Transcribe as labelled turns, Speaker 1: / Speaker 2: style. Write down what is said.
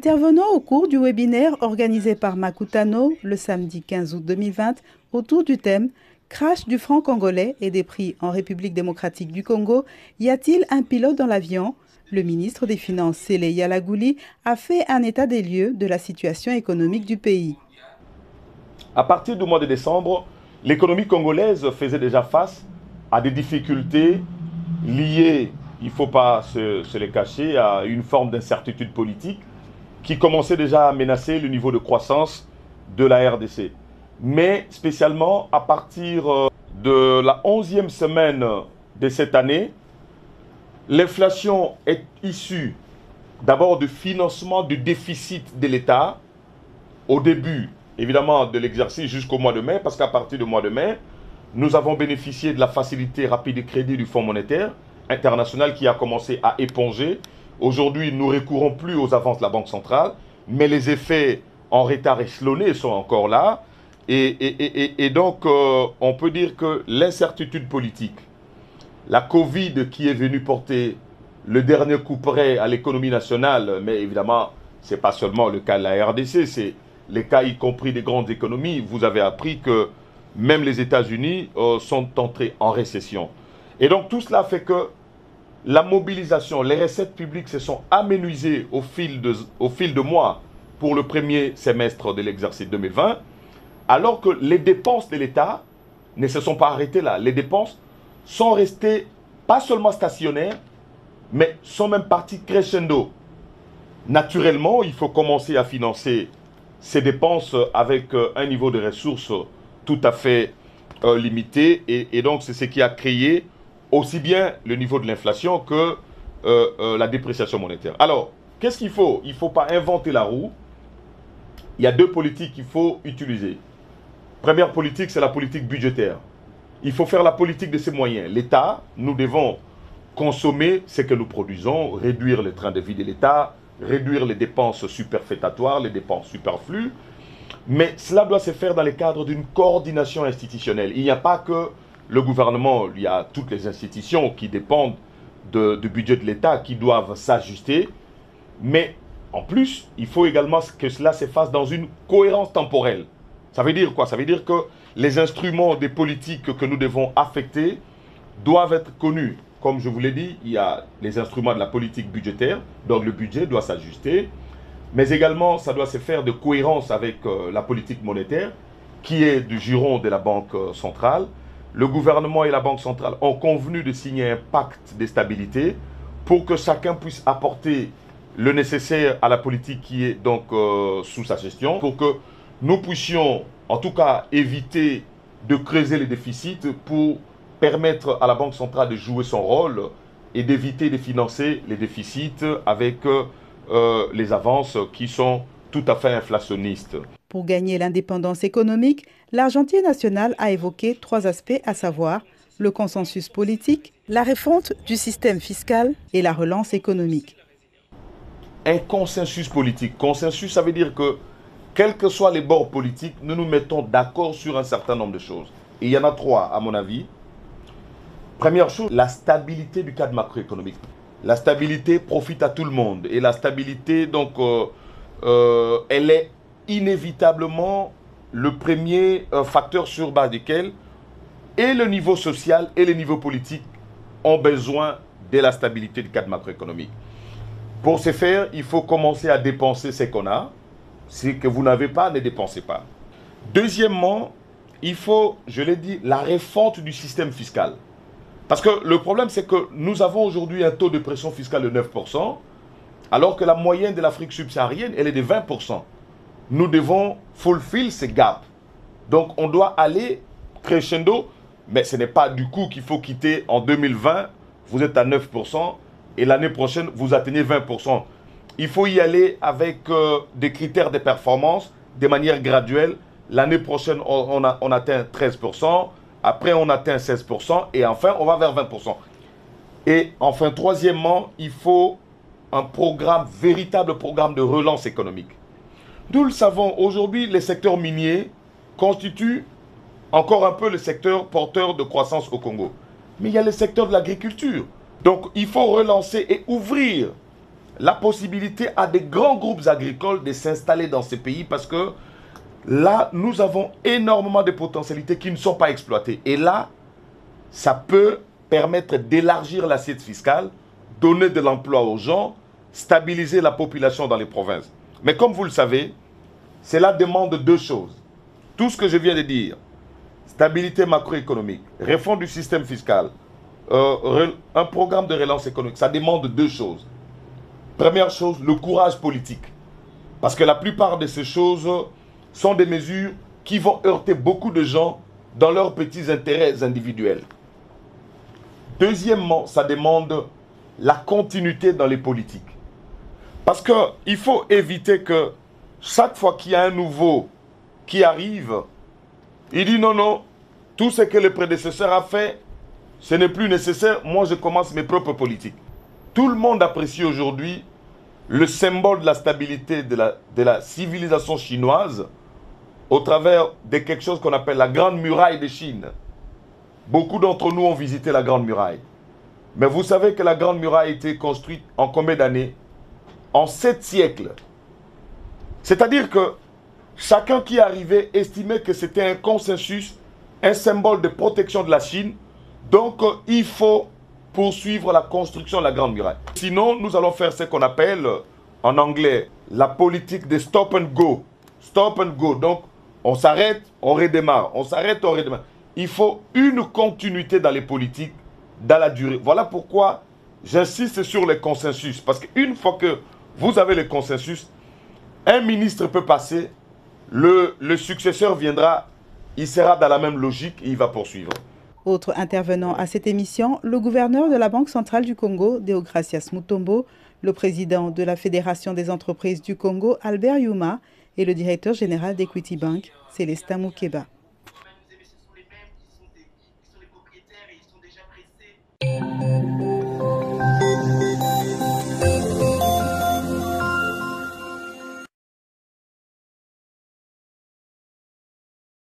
Speaker 1: Intervenant au cours du webinaire organisé par Makutano le samedi 15 août 2020 autour du thème « Crash du franc congolais et des prix en République démocratique du Congo, y a-t-il un pilote dans l'avion ?» Le ministre des Finances, Sele Yalagouli, a fait un état des lieux de la situation économique du pays.
Speaker 2: À partir du mois de décembre, l'économie congolaise faisait déjà face à des difficultés liées, il ne faut pas se les cacher, à une forme d'incertitude politique qui commençait déjà à menacer le niveau de croissance de la RDC. Mais spécialement à partir de la 11e semaine de cette année, l'inflation est issue d'abord du financement du déficit de l'État au début, évidemment, de l'exercice jusqu'au mois de mai, parce qu'à partir du mois de mai, nous avons bénéficié de la facilité rapide de crédit du Fonds monétaire international qui a commencé à éponger. Aujourd'hui, nous ne recourons plus aux avances de la Banque centrale, mais les effets en retard échelonné sont encore là. Et donc, on peut dire que l'incertitude politique, la Covid qui est venue porter le dernier coup près à l'économie nationale, mais évidemment, ce n'est pas seulement le cas de la RDC, c'est les cas y compris des grandes économies. Vous avez appris que même les États-Unis sont entrés en récession. Et donc, tout cela fait que la mobilisation, les recettes publiques se sont amenuisées au fil de mois pour le premier semestre de l'exercice 2020, alors que les dépenses de l'État ne se sont pas arrêtées là. Les dépenses sont restées pas seulement stationnaires, mais sont même parties crescendo. Naturellement, il faut commencer à financer ces dépenses avec un niveau de ressources tout à fait limité. Et donc, c'est ce qui a créé aussi bien le niveau de l'inflation que la dépréciation monétaire. Alors, qu'est-ce qu'il faut? Il ne faut pas inventer la roue. Il y a deux politiques qu'il faut utiliser. Première politique, c'est la politique budgétaire. Il faut faire la politique de ses moyens. L'État, nous devons consommer ce que nous produisons, réduire le train de vie de l'État, réduire les dépenses superfétatoires, les dépenses superflues. Mais cela doit se faire dans le cadre d'une coordination institutionnelle. Il n'y a pas que le gouvernement, il y a toutes les institutions qui dépendent du budget de l'État qui doivent s'ajuster. Mais en plus, il faut également que cela se fasse dans une cohérence temporelle. Ça veut dire quoi? Ça veut dire que les instruments des politiques que nous devons affecter doivent être connus. Comme je vous l'ai dit, il y a les instruments de la politique budgétaire, donc le budget doit s'ajuster. Mais également, ça doit se faire de cohérence avec la politique monétaire, qui est du giron de la Banque centrale. Le gouvernement et la Banque centrale ont convenu de signer un pacte de stabilité pour que chacun puisse apporter le nécessaire à la politique qui est donc sous sa gestion, pour que nous puissions, en tout cas, éviter de creuser les déficits pour permettre à la Banque centrale de jouer son rôle et d'éviter de financer les déficits avec les avances qui sont tout à fait inflationnistes.
Speaker 1: Pour gagner l'indépendance économique, l'Argentier national a évoqué trois aspects, à savoir le consensus politique, la refonte du système fiscal et la relance économique.
Speaker 2: Un consensus politique. Consensus, ça veut dire que, quels que soient les bords politiques, nous nous mettons d'accord sur un certain nombre de choses. Et il y en a trois, à mon avis. Première chose, la stabilité du cadre macroéconomique. La stabilité profite à tout le monde. Et la stabilité, donc, elle est inévitablement le premier facteur sur base duquel et le niveau social et le niveau politique ont besoin de la stabilité du cadre macroéconomique. Pour ce faire, il faut commencer à dépenser ce qu'on a. Ce que vous n'avez pas, ne dépensez pas. Deuxièmement, il faut, je l'ai dit, la refonte du système fiscal. Parce que le problème, c'est que nous avons aujourd'hui un taux de pression fiscale de 9%, alors que la moyenne de l'Afrique subsaharienne, elle est de 20%. Nous devons fulfill ce gap. Donc, on doit aller crescendo, mais ce n'est pas du coup qu'il faut quitter en 2020, vous êtes à 9%, et l'année prochaine, vous atteignez 20%. Il faut y aller avec des critères de performance de manière graduelle. L'année prochaine, on atteint 13%. Après, on atteint 16%. Et enfin, on va vers 20%. Et enfin, troisièmement, il faut un programme, véritable programme de relance économique. Nous le savons, aujourd'hui, les secteurs miniers constituent encore un peu le secteur porteur de croissance au Congo. Mais il y a le secteur de l'agriculture. Donc, il faut relancer et ouvrir la possibilité à des grands groupes agricoles de s'installer dans ces pays parce que là, nous avons énormément de potentialités qui ne sont pas exploitées. Et là, ça peut permettre d'élargir l'assiette fiscale, donner de l'emploi aux gens, stabiliser la population dans les provinces. Mais comme vous le savez, cela demande deux choses. Tout ce que je viens de dire, stabilité macroéconomique, réforme du système fiscal, un programme de relance économique, ça demande deux choses. Première chose, le courage politique. Parce que la plupart de ces choses sont des mesures qui vont heurter beaucoup de gens dans leurs petits intérêts individuels. Deuxièmement, ça demande la continuité dans les politiques. Parce qu'il faut éviter que chaque fois qu'il y a un nouveau qui arrive, il dit non, non, tout ce que le prédécesseur a fait, ce n'est plus nécessaire, moi je commence mes propres politiques. Tout le monde apprécie aujourd'hui le symbole de la stabilité de la civilisation chinoise au travers de quelque chose qu'on appelle la Grande Muraille de Chine. Beaucoup d'entre nous ont visité la Grande Muraille. Mais vous savez que la Grande Muraille a été construite en combien d'années? En 7 siècles. C'est-à-dire que chacun qui arrivait estimait que c'était un consensus, un symbole de protection de la Chine. Donc, il faut poursuivre la construction de la Grande Muraille. Sinon, nous allons faire ce qu'on appelle, en anglais, la politique de stop and go. Stop and go. Donc, on s'arrête, on redémarre. On s'arrête, on redémarre. Il faut une continuité dans les politiques, dans la durée. Voilà pourquoi j'insiste sur le consensus. Parce qu'une fois que vous avez le consensus, un ministre peut passer, le successeur viendra, il sera dans la même logique et il va poursuivre.
Speaker 1: Autre intervenant à cette émission, le gouverneur de la Banque centrale du Congo, Deogracias Mutombo, le président de la Fédération des entreprises du Congo, Albert Yuma, et le directeur général d'Equity Bank, Célestin Moukeba.